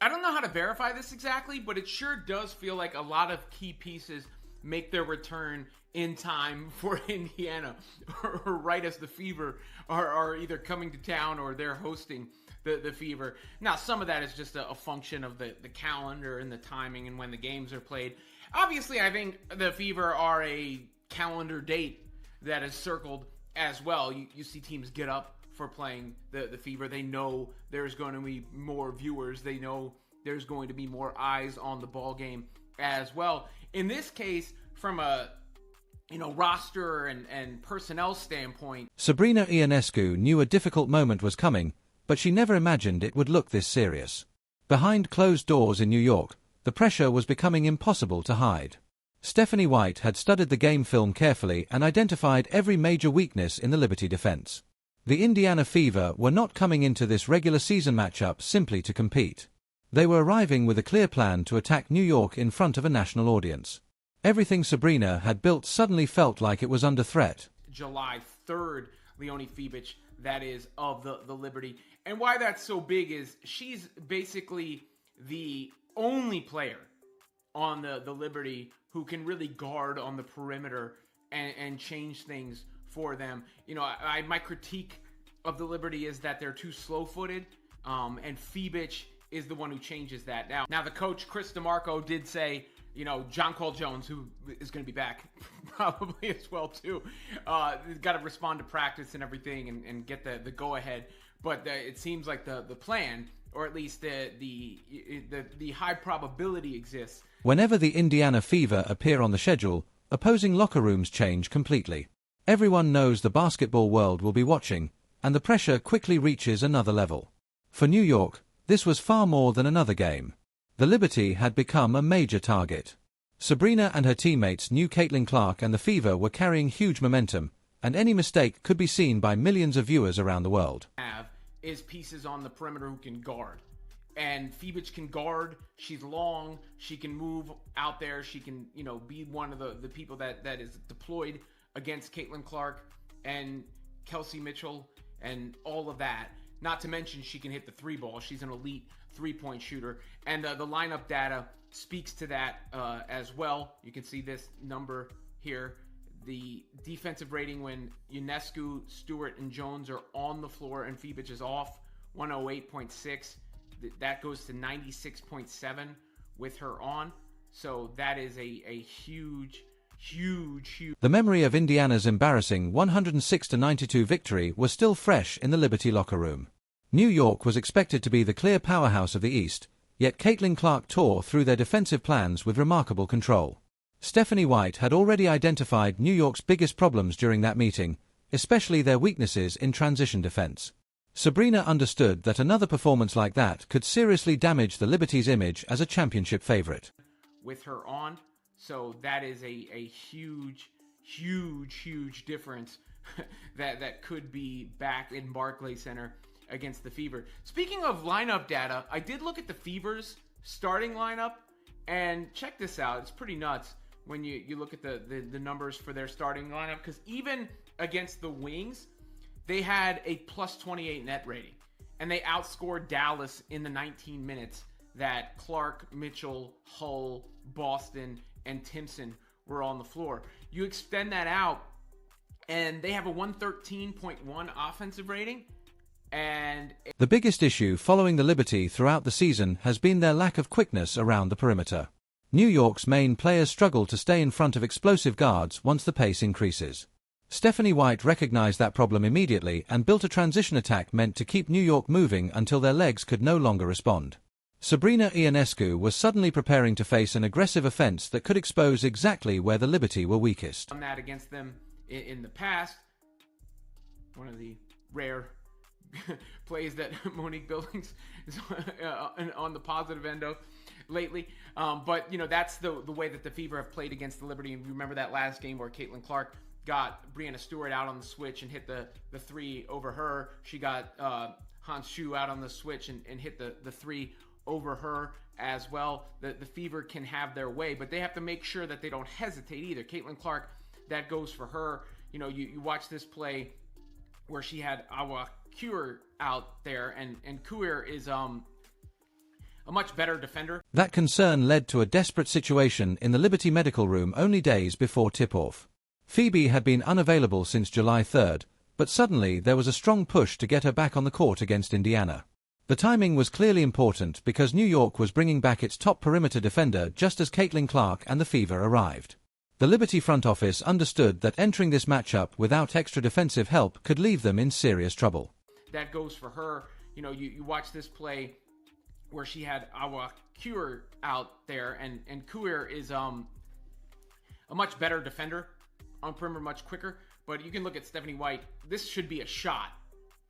I don't know how to verify this exactly, but it sure does feel like a lot of key pieces make their return in time for Indiana, or right as the Fever are either coming to town or they're hosting the Fever. Now, some of that is just a function of the calendar and the timing and when the games are played. Obviously, I think the Fever are a calendar date that is circled as well. You see teams get up for playing the Fever. They know there's going to be more viewers. They know there's going to be more eyes on the ball game as well. In this case, from a roster and personnel standpoint, Sabrina Ionescu knew a difficult moment was coming, but she never imagined it would look this serious. Behind closed doors in New York, the pressure was becoming impossible to hide. Stephanie White had studied the game film carefully and identified every major weakness in the Liberty defense. The Indiana Fever were not coming into this regular season matchup simply to compete. They were arriving with a clear plan to attack New York in front of a national audience. Everything Sabrina had built suddenly felt like it was under threat. July 3rd, Leonie Fiebich, that is, of the Liberty. And why that's so big is she's basically the only player on the Liberty who can really guard on the perimeter and change things for them. My critique of the Liberty is that they're too slow-footed, and Fiebich is the one who changes that. Now the coach, Chris DeMarco, did say, John Cole Jones, who is going to be back probably as well too, got to respond to practice and everything and get the go-ahead. But it seems like the plan, or at least the high probability exists. Whenever the Indiana Fever appear on the schedule, opposing locker rooms change completely. Everyone knows the basketball world will be watching, and the pressure quickly reaches another level. For New York, this was far more than another game. The Liberty had become a major target. Sabrina and her teammates knew Caitlin Clark and the Fever were carrying huge momentum, and any mistake could be seen by millions of viewers around the world. Is pieces on the perimeter who can guard. And Fiebich can guard. She's long. She can move out there. She can, be one of the people that is deployed against Caitlin Clark and Kelsey Mitchell and all of that. Not to mention she can hit the three ball. She's an elite three-point shooter. And the lineup data speaks to that as well. You can see this number here. The defensive rating when Ionescu, Stewart, and Jones are on the floor and Fiebich is off, 108.6. That goes to 96.7 with her on. So that is a huge. The memory of Indiana's embarrassing 106-92 victory was still fresh in the Liberty locker room. New York was expected to be the clear powerhouse of the East, yet Caitlin Clark tore through their defensive plans with remarkable control. Stephanie White had already identified New York's biggest problems during that meeting, especially their weaknesses in transition defense. Sabrina understood that another performance like that could seriously damage the Liberty's image as a championship favorite. With her on, so that is a huge difference that could be back in Barclays Center against the Fever. Speaking of lineup data, I did look at the Fever's starting lineup, and check this out. It's pretty nuts when you look at the numbers for their starting lineup, because even against the Wings, they had a plus 28 net rating, and they outscored Dallas in the 19 minutes that Clark, Mitchell, Hull, Boston, and Timpson were on the floor. You extend that out, and they have a 113.1 offensive rating. And the biggest issue following the Liberty throughout the season has been their lack of quickness around the perimeter. New York's main players struggle to stay in front of explosive guards once the pace increases. Stephanie White recognized that problem immediately and built a transition attack meant to keep New York moving until their legs could no longer respond. Sabrina Ionescu was suddenly preparing to face an aggressive offense that could expose exactly where the Liberty were weakest. Done that against them in the past. One of the rare plays that Monique Billings is on the positive end of lately. But, that's the way that the Fever have played against the Liberty. And remember that last game where Caitlin Clark got Breanna Stewart out on the switch and hit the three over her. She got Hans Schuh out on the switch and hit the three over her as well. The Fever can have their way, but they have to make sure that they don't hesitate either. Caitlin Clark, that goes for her. You watch this play where she had Awa Kuer out there, and Kuer is a a much better defender. That concern led to a desperate situation in the Liberty medical room only days before tip-off. Phoebe had been unavailable since July 3rd, but suddenly there was a strong push to get her back on the court against Indiana. The timing was clearly important because New York was bringing back its top perimeter defender just as Caitlin Clark and the Fever arrived. The Liberty front office understood that entering this matchup without extra defensive help could leave them in serious trouble. That goes for her. You know, you watch this play where she had Awa Kuir out there, and Kuir is a much better defender on perimeter, much quicker. But you can look at Stephanie White. This should be a shot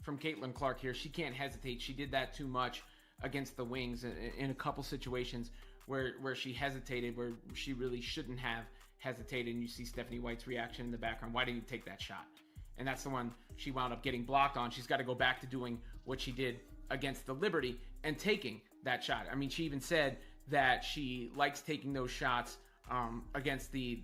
from Caitlin Clark here. She can't hesitate. She did that too much against the Wings in a couple situations where she hesitated, where she really shouldn't have hesitated. And you see Stephanie White's reaction in the background. Why didn't you take that shot? And that's the one she wound up getting blocked on. She's got to go back to doing what she did against the Liberty and taking that shot. I mean, she even said that she likes taking those shots against the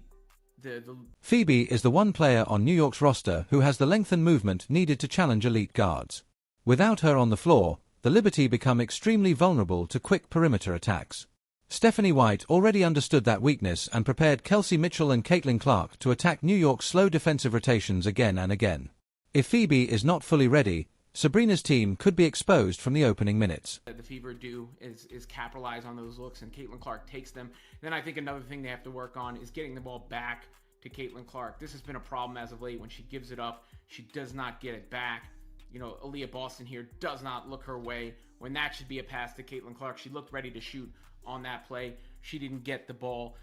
Phoebe is the one player on New York's roster who has the length and movement needed to challenge elite guards. Without her on the floor, the Liberty become extremely vulnerable to quick perimeter attacks. Stephanie White already understood that weakness and prepared Kelsey Mitchell and Caitlin Clark to attack New York's slow defensive rotations again and again. If Phoebe is not fully ready, Sabrina's team could be exposed from the opening minutes. The Fever do is capitalize on those looks, and Caitlin Clark takes them. Then I think another thing they have to work on is getting the ball back to Caitlin Clark. This has been a problem as of late. When she gives it up, she does not get it back. You know, Aaliyah Boston here does not look her way when that should be a pass to Caitlin Clark. She looked ready to shoot on that play. She didn't get the ball.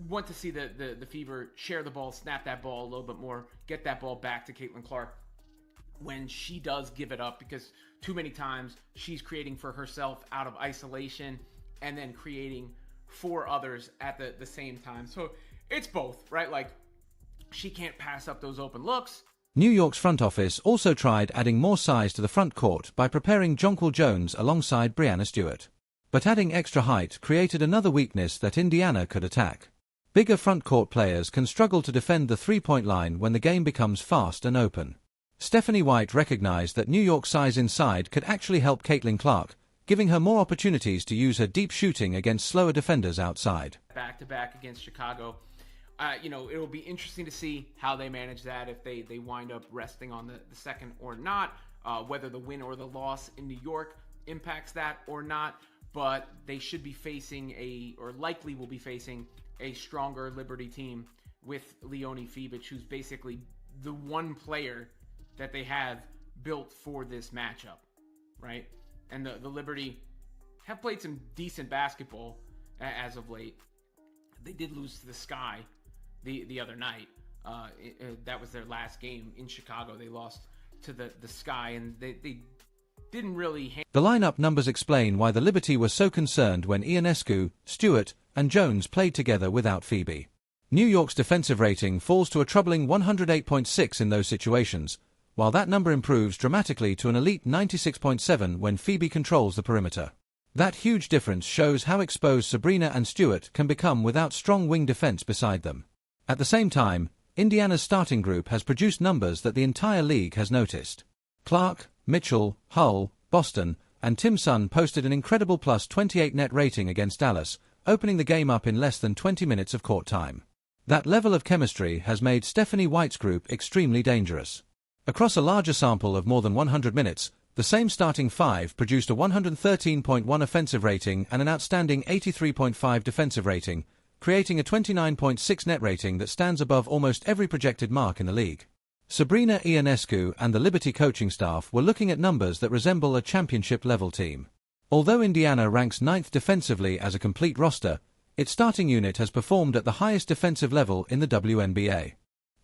Want to see the Fever share the ball, snap that ball a little bit more, get that ball back to Caitlin Clark when she does give it up, because too many times she's creating for herself out of isolation and then creating for others at the same time. So it's both, right? Like, she can't pass up those open looks. New York's front office also tried adding more size to the front court by preparing Jonquil Jones alongside Breanna Stewart. But adding extra height created another weakness that Indiana could attack. Bigger front court players can struggle to defend the three-point line when the game becomes fast and open. Stephanie White recognized that New York's size inside could actually help Caitlin Clark, giving her more opportunities to use her deep shooting against slower defenders outside. Back-to-back against Chicago. You know, it will be interesting to see how they manage that, if they wind up resting on the second or not, whether the win or the loss in New York impacts that or not. But they should be facing or likely will be facing a stronger Liberty team with Leonie Fibic, who's basically the one player that they have built for this matchup, right? And the Liberty have played some decent basketball as of late. They did lose to the Sky the other night. That was their last game in Chicago. They lost to the Sky, and they didn't really... The lineup numbers explain why the Liberty were so concerned when Ionescu, Stewart, and Jones played together without Phoebe. New York's defensive rating falls to a troubling 108.6 in those situations, while that number improves dramatically to an elite 96.7 when Phoebe controls the perimeter. That huge difference shows how exposed Sabrina and Stewart can become without strong wing defense beside them. At the same time, Indiana's starting group has produced numbers that the entire league has noticed. Clark, Mitchell, Hull, Boston, and Tim Sun posted an incredible plus 28 net rating against Dallas, opening the game up in less than 20 minutes of court time. That level of chemistry has made Stephanie White's group extremely dangerous. Across a larger sample of more than 100 minutes, the same starting five produced a 113.1 offensive rating and an outstanding 83.5 defensive rating, creating a 29.6 net rating that stands above almost every projected mark in the league. Sabrina Ionescu and the Liberty coaching staff were looking at numbers that resemble a championship-level team. Although Indiana ranks 9th defensively as a complete roster, its starting unit has performed at the highest defensive level in the WNBA.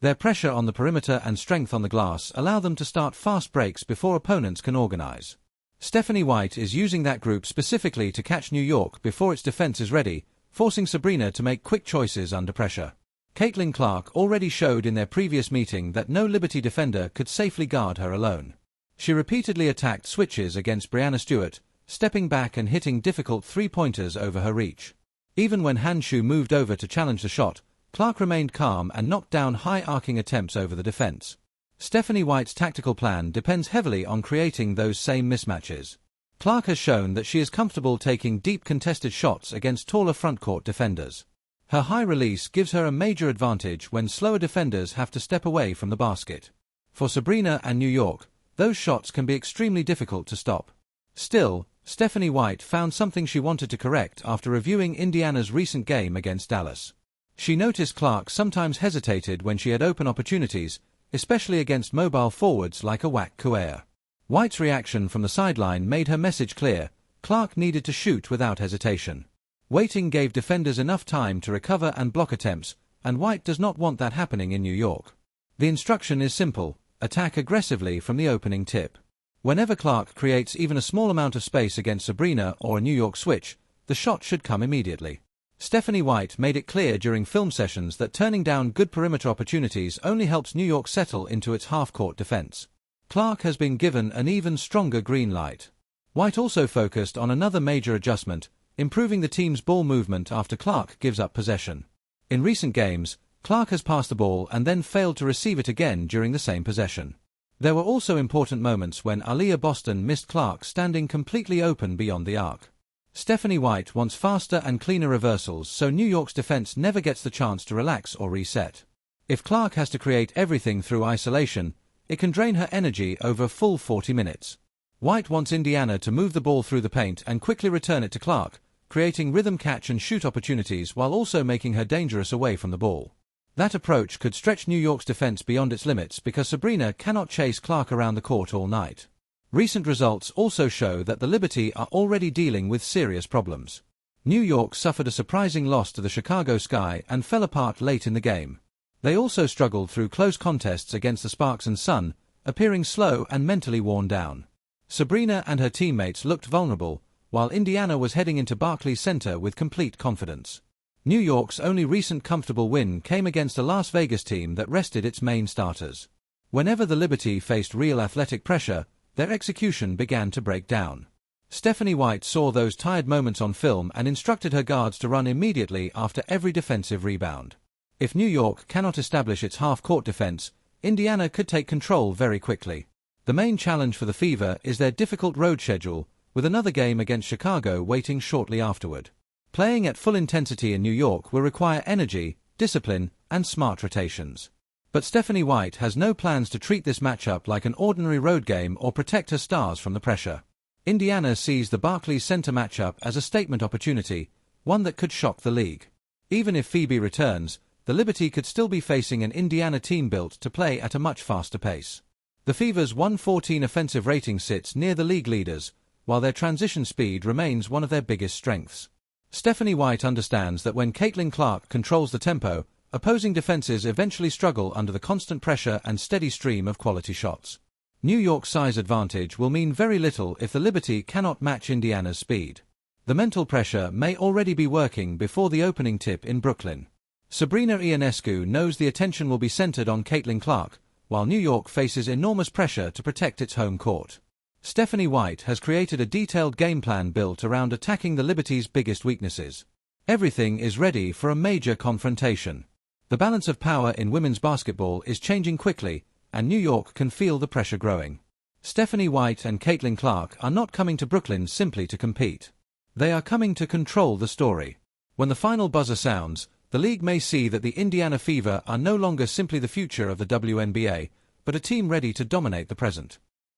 Their pressure on the perimeter and strength on the glass allow them to start fast breaks before opponents can organize. Stephanie White is using that group specifically to catch New York before its defense is ready, forcing Sabrina to make quick choices under pressure. Caitlin Clark already showed in their previous meeting that no Liberty defender could safely guard her alone. She repeatedly attacked switches against Breanna Stewart, stepping back and hitting difficult three-pointers over her reach. Even when Hanshu moved over to challenge the shot, Clark remained calm and knocked down high-arcing attempts over the defense. Stephanie White's tactical plan depends heavily on creating those same mismatches. Clark has shown that she is comfortable taking deep contested shots against taller frontcourt defenders. Her high release gives her a major advantage when slower defenders have to step away from the basket. For Sabrina and New York, those shots can be extremely difficult to stop. Still, Stephanie White found something she wanted to correct after reviewing Indiana's recent game against Dallas. She noticed Clark sometimes hesitated when she had open opportunities, especially against mobile forwards like a Wak Kuea. White's reaction from the sideline made her message clear: Clark needed to shoot without hesitation. Waiting gave defenders enough time to recover and block attempts, and White does not want that happening in New York. The instruction is simple: attack aggressively from the opening tip. Whenever Clark creates even a small amount of space against Sabrina or a New York switch, the shot should come immediately. Stephanie White made it clear during film sessions that turning down good perimeter opportunities only helps New York settle into its half-court defense. Clark has been given an even stronger green light. White also focused on another major adjustment: improving the team's ball movement after Clark gives up possession. In recent games, Clark has passed the ball and then failed to receive it again during the same possession. There were also important moments when Aaliyah Boston missed Clark standing completely open beyond the arc. Stephanie White wants faster and cleaner reversals so New York's defense never gets the chance to relax or reset. If Clark has to create everything through isolation, it can drain her energy over a full 40 minutes. White wants Indiana to move the ball through the paint and quickly return it to Clark, creating rhythm catch and shoot opportunities while also making her dangerous away from the ball. That approach could stretch New York's defense beyond its limits because Sabrina cannot chase Clark around the court all night. Recent results also show that the Liberty are already dealing with serious problems. New York suffered a surprising loss to the Chicago Sky and fell apart late in the game. They also struggled through close contests against the Sparks and Sun, appearing slow and mentally worn down. Sabrina and her teammates looked vulnerable, while Indiana was heading into Barclays Center with complete confidence. New York's only recent comfortable win came against a Las Vegas team that rested its main starters. Whenever the Liberty faced real athletic pressure, their execution began to break down. Stephanie White saw those tired moments on film and instructed her guards to run immediately after every defensive rebound. If New York cannot establish its half-court defense, Indiana could take control very quickly. The main challenge for the Fever is their difficult road schedule, with another game against Chicago waiting shortly afterward. Playing at full intensity in New York will require energy, discipline, and smart rotations. But Stephanie White has no plans to treat this matchup like an ordinary road game or protect her stars from the pressure. Indiana sees the Barclays Center matchup as a statement opportunity, one that could shock the league. Even if Phoebe returns, the Liberty could still be facing an Indiana team built to play at a much faster pace. The Fever's 114 offensive rating sits near the league leaders, while their transition speed remains one of their biggest strengths. Stephanie White understands that when Caitlin Clark controls the tempo, opposing defenses eventually struggle under the constant pressure and steady stream of quality shots. New York's size advantage will mean very little if the Liberty cannot match Indiana's speed. The mental pressure may already be working before the opening tip in Brooklyn. Sabrina Ionescu knows the attention will be centered on Caitlin Clark, while New York faces enormous pressure to protect its home court. Stephanie White has created a detailed game plan built around attacking the Liberty's biggest weaknesses. Everything is ready for a major confrontation. The balance of power in women's basketball is changing quickly, and New York can feel the pressure growing. Stephanie White and Caitlin Clark are not coming to Brooklyn simply to compete. They are coming to control the story. When the final buzzer sounds, the league may see that the Indiana Fever are no longer simply the future of the WNBA, but a team ready to dominate the present.